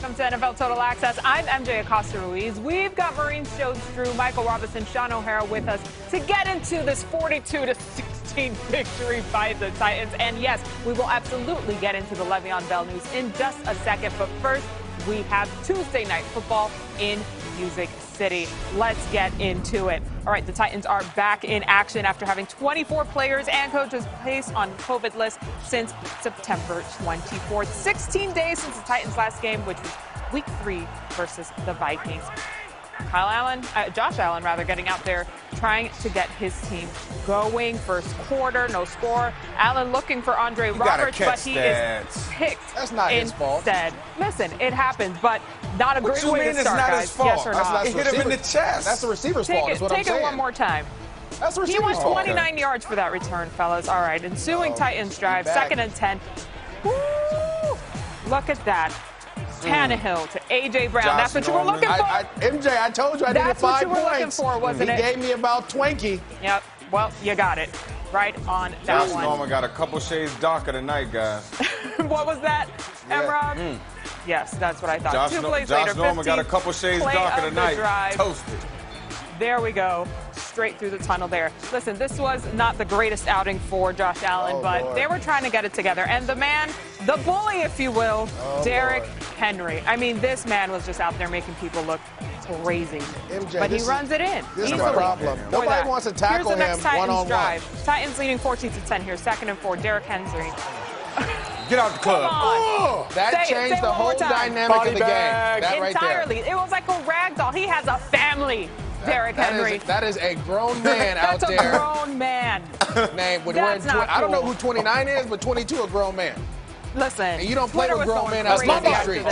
welcome to NFL Total Access. I'm MJ Acosta-Ruiz. We've got Marines Joe Drew, Michael Robinson, Sean O'Hara with us to get into this 42-16 victory by the Titans. And yes, we will absolutely get into the Le'Veon Bell news in just a second. But first, we have Tuesday Night Football in Music City. Let's get into it. All right, the Titans are back in action after having 24 players and coaches placed on COVID list since September 24th. 16 days since the Titans' last game, which was Week 3 versus the Vikings. Josh Allen, getting out there trying to get his team going. First quarter, no score. Allen looking for Andre Roberts, but he is picked. That's not his fault. Instead. Listen, it happens, but not a great way to start, guys. Yes or not? It hit him in the chest. That's the receiver's fault, is what I'm saying. Take it one more time. That's the receiver's fault. He went 29 yards for that return, fellas. All right, ensuing Titans drive, 2nd and 10. Woo! Look at that. Tannehill to A.J. Brown. That's what you were looking for. MJ, I told you I needed 5 points. That's what you were looking for, wasn't it? He gave me about 20. Yep. Well, you got it. Right on that one. Josh Norman got a couple shades darker tonight, guys. What was that, Emrod? Yes, that's what I thought. Josh Norman got a couple shades darker tonight. Toasted. There we go. Straight through the tunnel there. Listen, this was not the greatest outing for Josh Allen, but they were trying to get it together. And the man, the bully, if you will, Derrick Henry. I mean, this man was just out there making people look crazy. MJ, but he runs it in. This is the problem. Nobody wants to tackle him one-on-one. Drive. Titans leading 14-10 here. 2nd and 4. Derrick Henry. Get out the club. That changed the whole dynamic of the game. That right entirely. It was like a rag doll. He has a family. Derrick Henry. That is a grown man out there. That's a grown man. Man, I don't know who 29 is, but 22 a grown man. Listen, and you don't play with grown men out on the streets.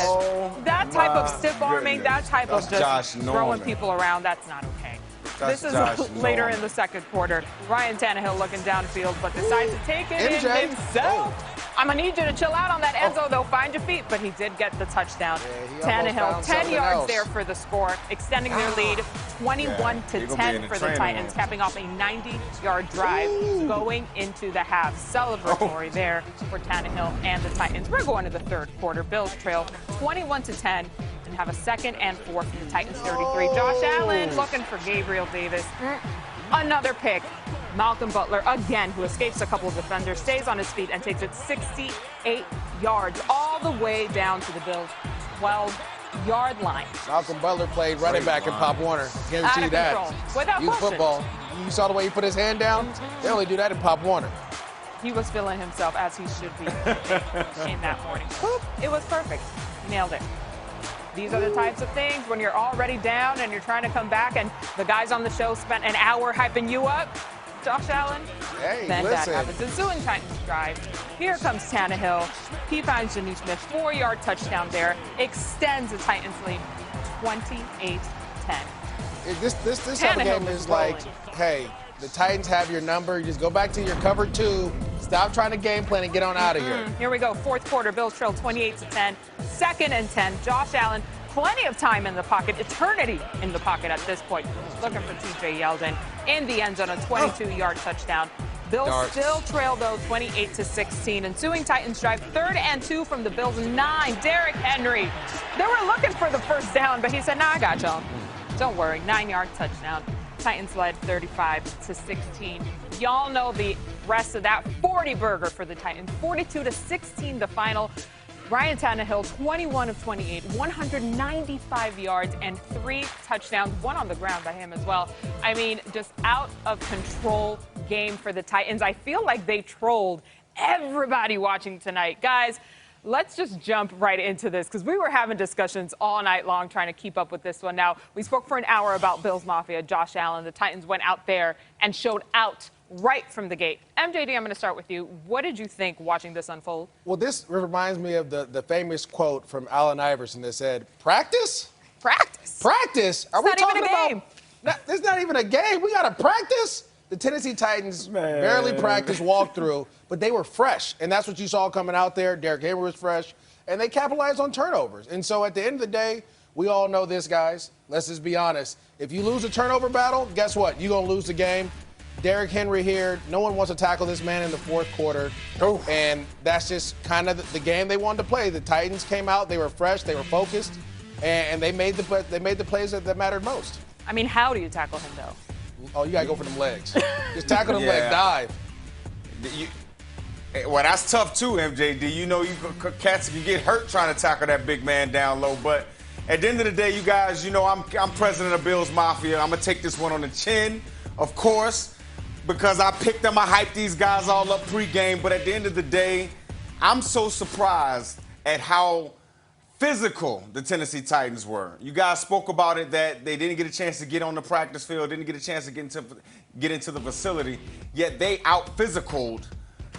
That type of stiff arming, that type of just throwing people around, that's not okay. This is later in the 2nd quarter. Ryan Tannehill looking downfield, but decides to take it in himself. I'm going to need you to chill out on that end zone, though. Find your feet. But he did get the touchdown. Tannehill, 10 yards there for the score, extending their lead 21-10 for the Titans, capping off a 90-yard drive going into the half. Celebratory there for Tannehill and the Titans. We're going to the 3rd quarter. Bills trail 21-10 and have a 2nd and 4 from the Titans 33. Josh Allen looking for Gabriel Davis. Another pick. Malcolm Butler, again, who escapes a couple of defenders, stays on his feet and takes it 68 yards all the way down to the Bills' 12-yard line. Malcolm Butler played running back in Pop Warner. Guarantee you that. Without question. Football. You saw the way he put his hand down? They only do that in Pop Warner. He was feeling himself as he should be in that morning. It was perfect. Nailed it. These are the types of things when you're already down and you're trying to come back, and the guys on the show spent an hour hyping you up. Josh Allen, then that happens. Ensuing Titans drive. Here comes Tannehill. He finds Geno Smith, 4-yard touchdown there. Extends the Titans lead 28-10. This type of game is like, hey, the Titans have your number. You just go back to your cover 2. Stop trying to game plan and get on out of here. Here we go. 4th quarter. Bills trail 28-10. 2nd and 10. Josh Allen. Plenty of time in the pocket, eternity in the pocket at this point. Looking for T.J. Yeldon in the end zone, a 22-yard touchdown. Bills still trail, though, 28-16. Ensuing Titans drive, 3rd and 2 from the Bills, 9. Derrick Henry. They were looking for the first down, but he said, nah, I got y'all. Don't worry, 9-yard touchdown. Titans led 35-16. Y'all know the rest of that 40-burger for the Titans. 42-16 the final. Ryan Tannehill, 21 of 28, 195 yards and 3 touchdowns, 1 on the ground by him as well. I mean, just out of control game for the Titans. I feel like they trolled everybody watching tonight. Guys, let's just jump right into this because we were having discussions all night long trying to keep up with this one. Now, we spoke for an hour about Bills Mafia, Josh Allen. The Titans went out there and showed out right from the gate. MJD, I'm going to start with you. What did you think watching this unfold? Well, this reminds me of the famous quote from Allen Iverson that said, practice? Practice? Practice? Are we talking about? It's not even a game. We got to practice? The Tennessee Titans barely practiced walkthrough, but they were fresh. And that's what you saw coming out there. Derrick Henry was fresh. And they capitalized on turnovers. And so at the end of the day, we all know this, guys. Let's just be honest. If you lose a turnover battle, guess what? You're going to lose the game. Derrick Henry here. No one wants to tackle this man in the fourth quarter. Oh. And that's just kind of the game they wanted to play. The Titans came out. They were fresh. They were focused. And they made the plays that mattered most. I mean, how do you tackle him, though? Oh, you got to go for them legs. Just tackle them legs. Dive. Well, that's tough too, MJD. You know, cats can get hurt trying to tackle that big man down low. But at the end of the day, you guys, you know, I'm president of Bills Mafia. I'm going to take this one on the chin, of course, because I picked them. I hyped these guys all up pregame. But at the end of the day, I'm so surprised at how physical the Tennessee Titans were. You guys spoke about it, that they didn't get a chance to get on the practice field, didn't get a chance to get into the facility, yet they out-physicaled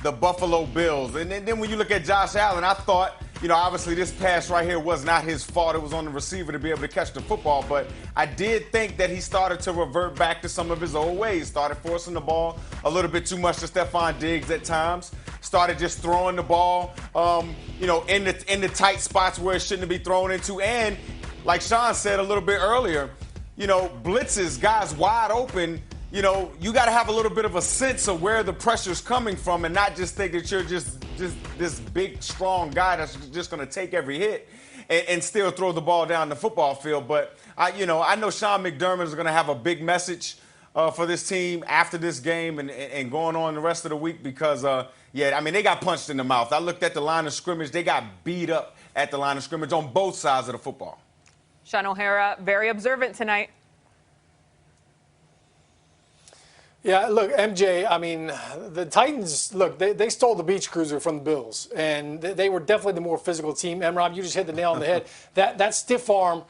the Buffalo Bills. And then when you look at Josh Allen, I thought, you know, obviously this pass right here was not his fault. It was on the receiver to be able to catch the football. But I did think that he started to revert back to some of his old ways. Started forcing the ball a little bit too much to Stephon Diggs at times. Started just throwing the ball, you know, in the tight spots where it shouldn't be thrown into. And like Sean said a little bit earlier, you know, blitzes, guys wide open. You know, you got to have a little bit of a sense of where the pressure's coming from and not just think that you're just this big, strong guy that's just going to take every hit and still throw the ball down the football field. But, I know Sean McDermott is going to have a big message for this team after this game and going on the rest of the week because, they got punched in the mouth. I looked at the line of scrimmage. They got beat up at the line of scrimmage on both sides of the football. Sean O'Hara, very observant tonight. Yeah, look, MJ, I mean, the Titans, look, they stole the beach cruiser from the Bills, and they were definitely the more physical team. And, Rob, you just hit the nail on the head. That stiff arm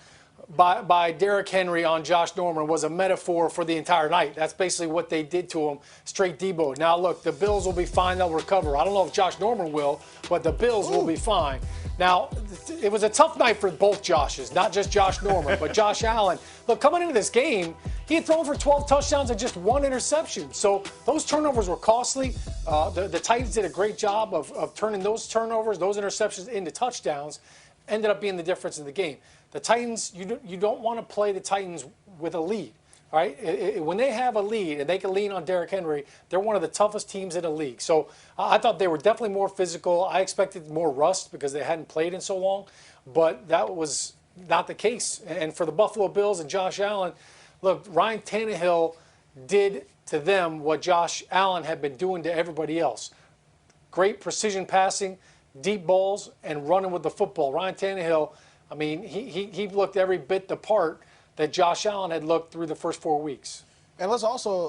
by Derrick Henry on Josh Norman was a metaphor for the entire night. That's basically what they did to him, straight Debo. Now, look, the Bills will be fine. They'll recover. I don't know if Josh Norman will, but the Bills will be fine. Now, it was a tough night for both Joshes, not just Josh Norman, but Josh Allen. Look, coming into this game, he had thrown for 12 touchdowns and just 1 interception. So those turnovers were costly. The Titans did a great job of turning those turnovers, those interceptions into touchdowns, ended up being the difference in the game. The Titans, you don't want to play the Titans with a lead. All right, when they have a lead and they can lean on Derrick Henry, they're one of the toughest teams in the league. So I thought they were definitely more physical. I expected more rust because they hadn't played in so long, but that was not the case. And for the Buffalo Bills and Josh Allen, look, Ryan Tannehill did to them what Josh Allen had been doing to everybody else. Great precision passing, deep balls, and running with the football. Ryan Tannehill, I mean, he looked every bit the part that Josh Allen had looked through the first 4 weeks. And let's also